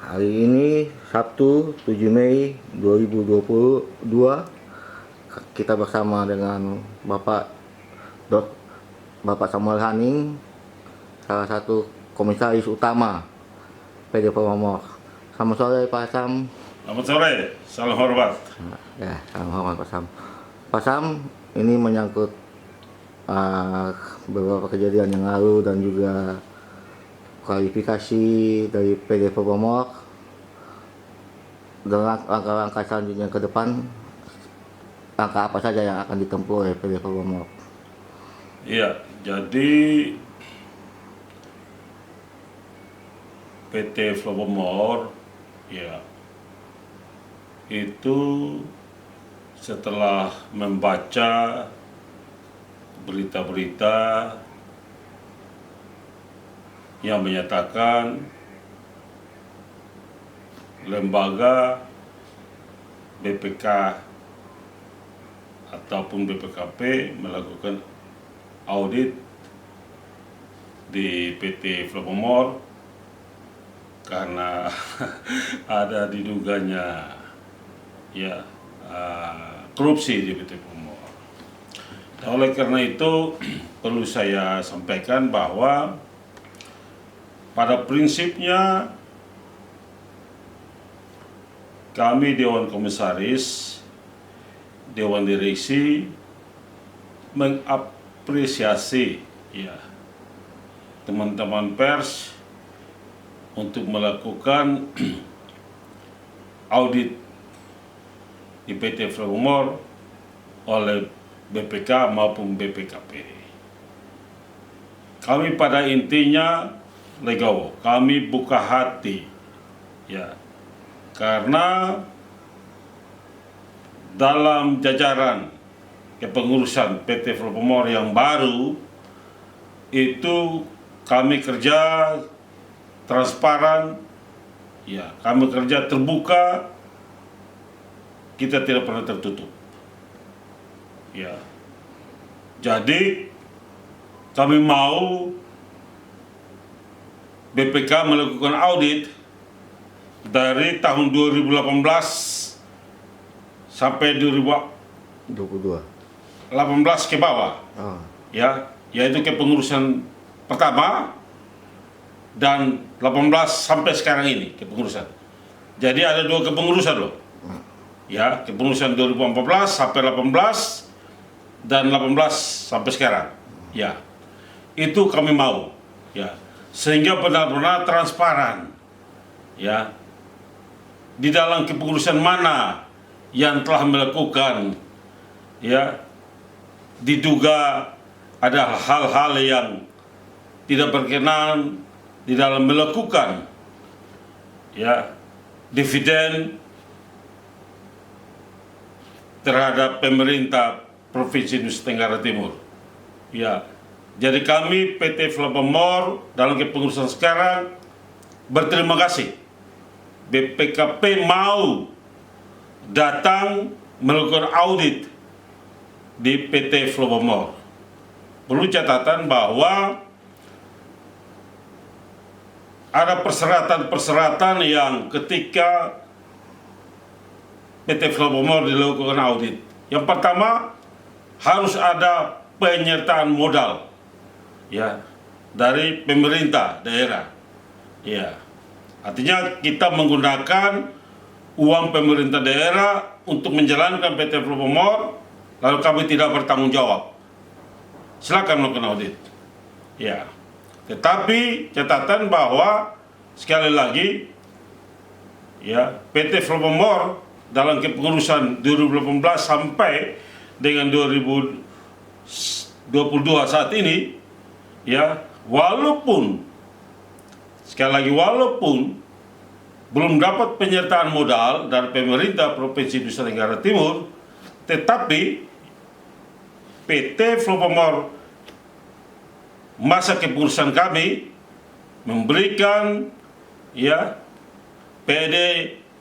Hari ini Sabtu 7 Mei 2022 kita bersama dengan Bapak Samuel Haning, salah satu komisaris utama PD Promomor. Selamat sore Pak Sam. Selamat sore, salam hormat. Ya, salam hormat Pak Sam. Pak Sam, ini menyangkut beberapa kejadian yang lalu dan juga klarifikasi dari PD Promomor dengan langkah-langkah selanjutnya ke depan. Langkah apa saja yang akan ditempuh oleh PD Promomor? Iya, jadi PT Flowomor ya itu setelah membaca berita-berita yang menyatakan lembaga BPK ataupun BPKP melakukan audit di PT Flowomor karena ada diduganya korupsi di PT Flowomor. Nah, oleh karena itu perlu saya sampaikan bahwa pada prinsipnya kami Dewan Komisaris, Dewan Direksi mengapresiasi teman-teman pers untuk melakukan audit di PT Flowomor oleh BPK maupun BPKP. Kami pada intinya legowo, kami buka hati karena dalam jajaran kepengurusan PT Flowomor yang baru itu kami kerja transparan, kami kerja terbuka, kita tidak pernah tertutup. Jadi kami mau BPK melakukan audit dari tahun 2018 sampai 22 18 ke bawah, yaitu kepengurusan pertama dan 18 sampai sekarang ini kepengurusan. Jadi ada 2 kepengurusan loh, kepengurusan 2014 sampai 18 dan 18 sampai sekarang, itu kami mau, sehingga benar-benar transparan, di dalam kepengurusan mana yang telah melakukan, diduga ada hal-hal yang tidak berkenan di dalam melakukan dividen terhadap pemerintah Provinsi Nusa Tenggara Timur. Jadi kami PT Flowomor dalam kepengurusan sekarang berterima kasih BPKP mau datang melakukan audit di PT Flowomor. Perlu catatan bahwa ada persyaratan-persyaratan yang ketika PT Flowomor dilakukan audit. Yang pertama, harus ada penyertaan modal dari pemerintah daerah. Artinya kita menggunakan uang pemerintah daerah untuk menjalankan PT Flowomor, lalu kami tidak bertanggung jawab. Silakan melakukan audit. Tetapi catatan bahwa sekali lagi PT Flowomor dalam kepengurusan 2018 sampai dengan 2022 saat ini, walaupun sekali lagi walaupun belum dapat penyertaan modal dari pemerintah Provinsi Nusa Tenggara Timur, tetapi PT Flowomor masa kepengurusan kami memberikan PD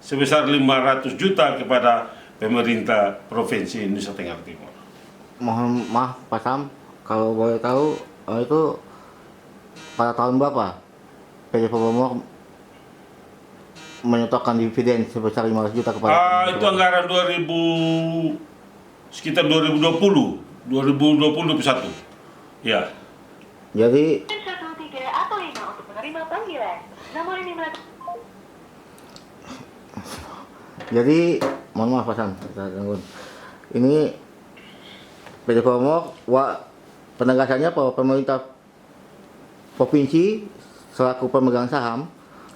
sebesar 500 juta kepada pemerintah Provinsi Nusa Tenggara Timur. Mohon maaf Pak Sam, kalau boleh tahu itu pada tahun berapa PD Promomor menyetokkan dividen sebesar 500 juta kepada Itu anggaran sekitar 2020, 2021. Ya. Jadi 13 atau 5 untuk menerima panggilan. Nomor ini Jadi, mohon maaf Pak Sam, kita gangguin. Ini PT Freeport penegasannya bahwa pemerintah provinsi selaku pemegang saham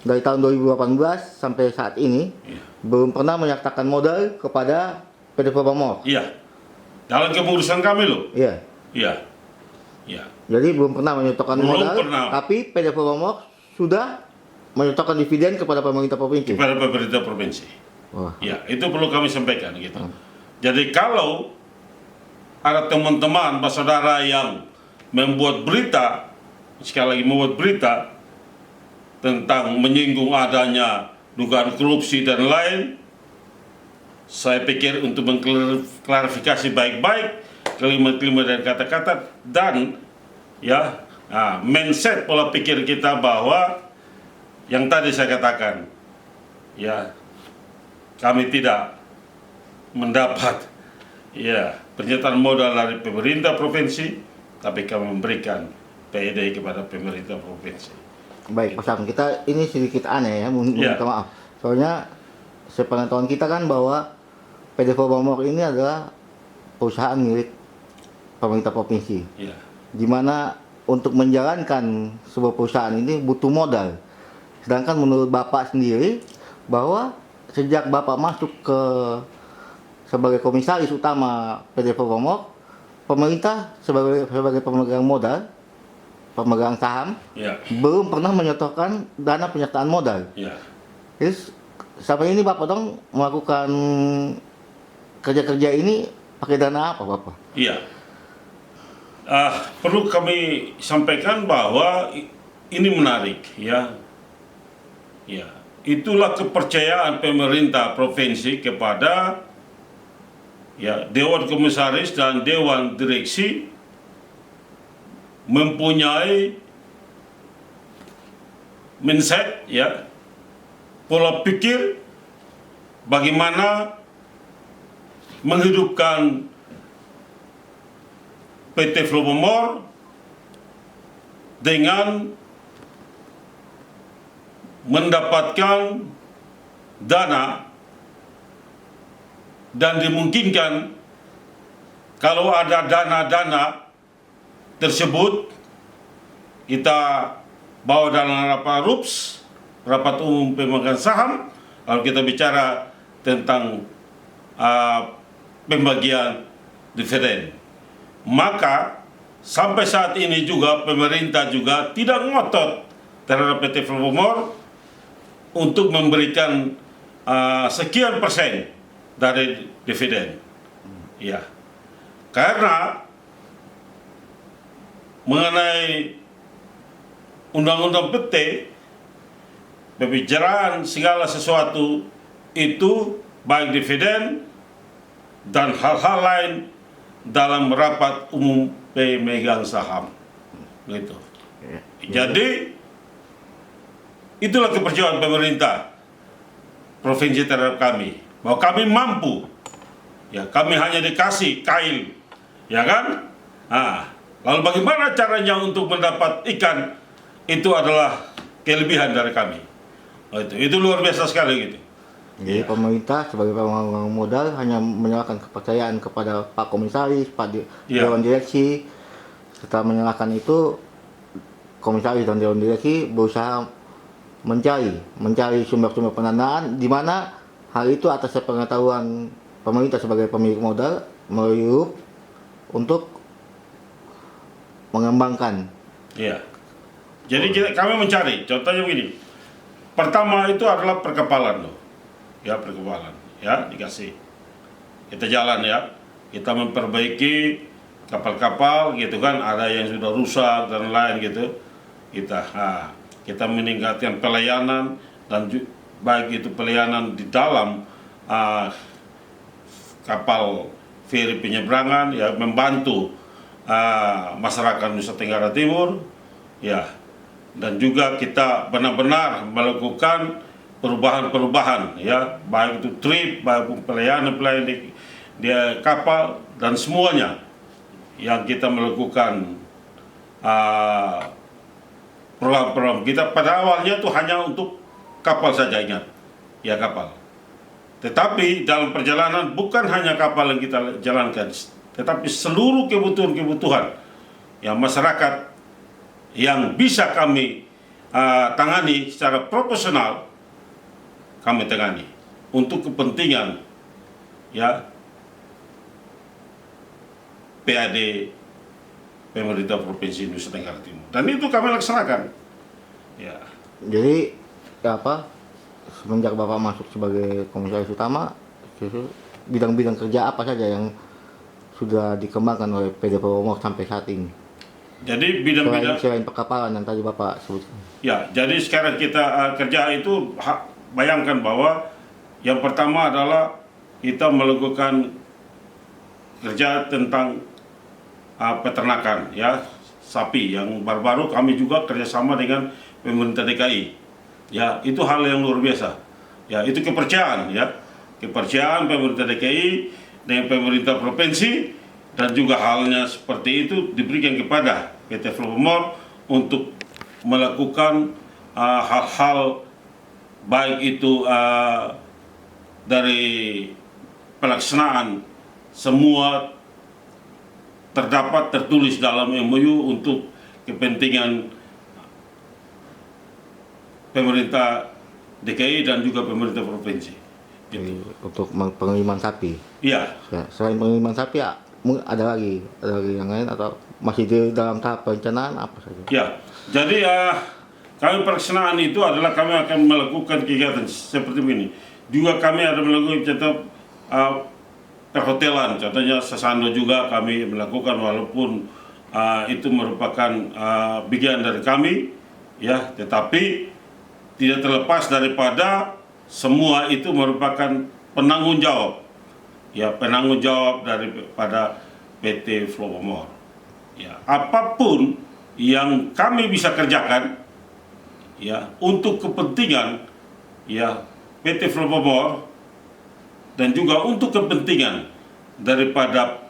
dari tahun 2018 sampai saat ini belum pernah menyertakan modal kepada PT Freeport. Iya. Dalam kepengurusan kami loh. Iya. Iya. Iya. Jadi belum pernah menyertakan Belum modal, pernah. tapi PT Freeport sudah menyertakan dividen kepada pemerintah provinsi. Kepada pemerintah provinsi. Wah. Ya, itu perlu kami sampaikan gitu. Jadi kalau ada teman-teman, saudara yang membuat berita, sekali lagi membuat berita tentang menyinggung adanya dugaan korupsi dan lain, saya pikir untuk mengklarifikasi baik-baik kalimat-kalimat dan kata-kata dan ya mindset pola pikir kita bahwa yang tadi saya katakan, ya kami tidak mendapat ya pernyataan modal dari pemerintah provinsi, tapi kami memberikan PED kepada pemerintah provinsi. Baik, Pak Sam, kita ini sedikit aneh ya, minta maaf. Soalnya sepengetahuan kita kan bahwa PT Freeport ini adalah perusahaan milik pemerintah provinsi. Ya. Di mana untuk menjalankan sebuah perusahaan ini butuh modal. Sedangkan menurut Bapak sendiri bahwa sejak Bapak masuk sebagai komisaris utama PT Freeport, pemerintah sebagai pemegang modal, pemegang saham, Ya. belum pernah menyertakan dana penyertaan modal. Ya. Jadi sampai ini Bapak dong melakukan kerja-kerja ini pakai dana apa Bapak? Iya. Perlu kami sampaikan bahwa ini menarik ya. Ya. Itulah kepercayaan pemerintah provinsi kepada ya Dewan Komisaris dan Dewan Direksi mempunyai mindset ya, pola pikir bagaimana menghidupkan PT Freeport dengan mendapatkan dana dan dimungkinkan kalau ada dana-dana tersebut kita bawa dalam rapat RUPS, rapat umum pemegang saham, lalu kita bicara tentang pembagian dividen. Maka sampai saat ini juga pemerintah juga tidak ngotot terhadap PT Freeport untuk memberikan sekian persen dari dividen. Ya. Karena mengenai undang-undang PT, pembicaraan segala sesuatu itu baik dividen dan hal-hal lain dalam rapat umum pemegang saham. Gitu. Jadi itulah kepercayaan pemerintah provinsi terhadap kami, bahwa kami mampu. Ya, kami hanya dikasih kail, ya kan? Lalu bagaimana caranya untuk mendapat ikan? Itu adalah kelebihan dari kami. Itu luar biasa sekali gitu. Jadi pemerintah sebagai pemegang modal hanya menyerahkan kepercayaan kepada Pak Komisaris, Pak Dewan Direksi. Setelah menyerahkan itu, Komisaris dan Dewan Direksi berusaha mencari sumber-sumber pendanaan, di mana hal itu atas pengetahuan pemerintah sebagai pemilik modal meliuk untuk mengembangkan. Iya. Jadi kami mencari, contohnya begini. Pertama itu adalah perkepalan loh. Ya, perkepalan. Ya, dikasih. Kita jalan ya. Kita memperbaiki kapal-kapal gitu kan, ada yang sudah rusak dan lain gitu. Kita meningkatkan pelayanan dan baik itu pelayanan di dalam kapal feri penyeberangan ya, membantu masyarakat Nusa Tenggara Timur ya, dan juga kita benar-benar melakukan perubahan-perubahan, ya, baik itu trip, baik pelayanan di kapal dan semuanya yang kita melakukan program-program kita pada awalnya itu hanya untuk kapal saja, ingat, ya, kapal. Tetapi dalam perjalanan bukan hanya kapal yang kita jalankan, tetapi seluruh kebutuhan-kebutuhan yang masyarakat yang bisa kami tangani secara profesional, kami tangani untuk kepentingan, ya, PAD pemerintah Provinsi Nusa Tenggara Timur, dan itu kami laksanakan. Ya. Jadi semenjak Bapak masuk sebagai komisaris utama, bidang-bidang kerja apa saja yang sudah dikembangkan oleh PD Flowomor sampai saat ini? Jadi bidang-bidang selain perkapalan yang tadi Bapak sebutkan. Ya, jadi sekarang kita kerja itu bayangkan bahwa yang pertama adalah kita melakukan kerja tentang peternakan, ya, sapi yang baru-baru kami juga kerjasama dengan pemerintah DKI, ya, itu hal yang luar biasa, ya, itu kepercayaan, ya, kepercayaan pemerintah DKI dengan pemerintah provinsi, dan juga halnya seperti itu diberikan kepada PT Flowomor untuk melakukan hal-hal baik itu dari pelaksanaan semua tertulis dalam MOU untuk kepentingan pemerintah DKI dan juga pemerintah provinsi. Gitu. Untuk pengiriman sapi. Iya. Ya, selain pengiriman sapi, ada lagi yang lain atau masih di dalam tahap perencanaan apa saja? Ya, jadi kami pelaksanaan itu adalah kami akan melakukan kegiatan seperti ini. Juga kami ada melakukan contoh perhotelan, contohnya Sasando juga kami melakukan, walaupun itu merupakan bagian dari kami, ya, tetapi tidak terlepas daripada semua itu merupakan penanggung jawab, ya, penanggung jawab daripada PT Flowomor. Ya, apapun yang kami bisa kerjakan, ya, untuk kepentingan, ya, PT Flowomor dan juga untuk kepentingan daripada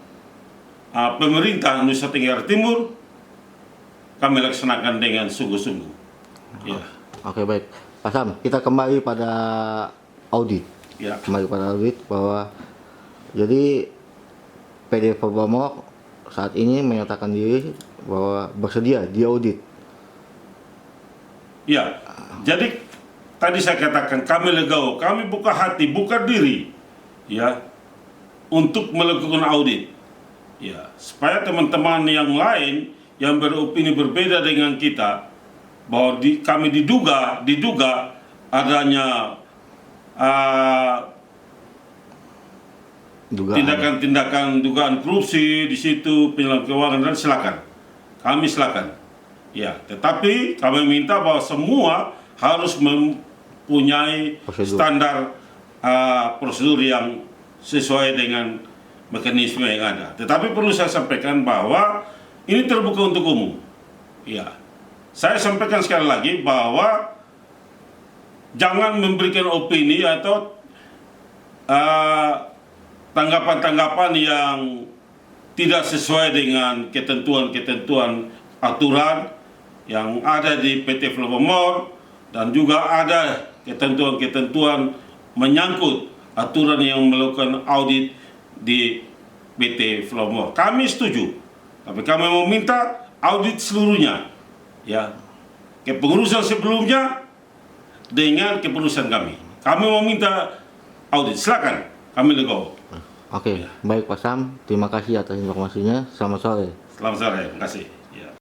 pemerintah Nusa Tenggara Timur, kami laksanakan dengan sungguh-sungguh. Ya. Oke, baik. Pak Sam, kita kembali pada audit. Ya. Kembali pada audit bahwa jadi PD Flowomor saat ini menyatakan diri bahwa bersedia diaudit. Ya, jadi tadi saya katakan kami legowo, kami buka hati, buka diri, ya, untuk melakukan audit, ya, supaya teman-teman yang lain yang beropini berbeda dengan kita bahwa kami diduga adanya tindakan-tindakan dugaan korupsi di situ, penyalahgunaan keuangan, dan silakan, ya, tetapi kami minta bahwa semua harus mempunyai standar prosedur yang sesuai dengan mekanisme yang ada. Tetapi perlu saya sampaikan bahwa ini terbuka untuk umum. Ya, saya sampaikan sekali lagi bahwa jangan memberikan opini atau tanggapan-tanggapan yang tidak sesuai dengan ketentuan-ketentuan aturan yang ada di PT Flowomor, dan juga ada ketentuan-ketentuan menyangkut aturan yang melakukan audit di PT Flowomor. Kami setuju, tapi kami meminta audit seluruhnya, ya, kepengurusan sebelumnya dengan kepengurusan kami. Kami meminta audit, silakan, kami legowo. Oke, baik Pak Sam, terima kasih atas informasinya. Selamat sore. Selamat sore, terima kasih.